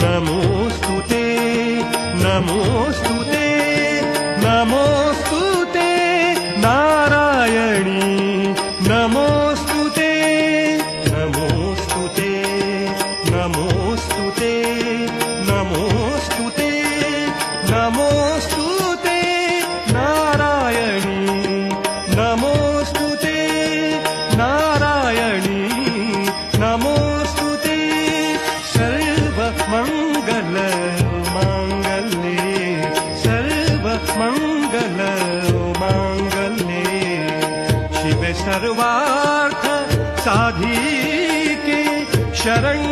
नमोस्तुते नमोस्तुते नमोस्तुते नारायणी नमोस्तुते नमोस्तुते नमोस्तुते नमोस्तुते नमोस्तुते नारायणी नमोस्तुते नारायणी नमोस्तुते सर्वमङ्गल माङ्गल्ये सर्वमङ्गल माङ्गल्ये शिवे सर्वार्थ साधिके शरण्ये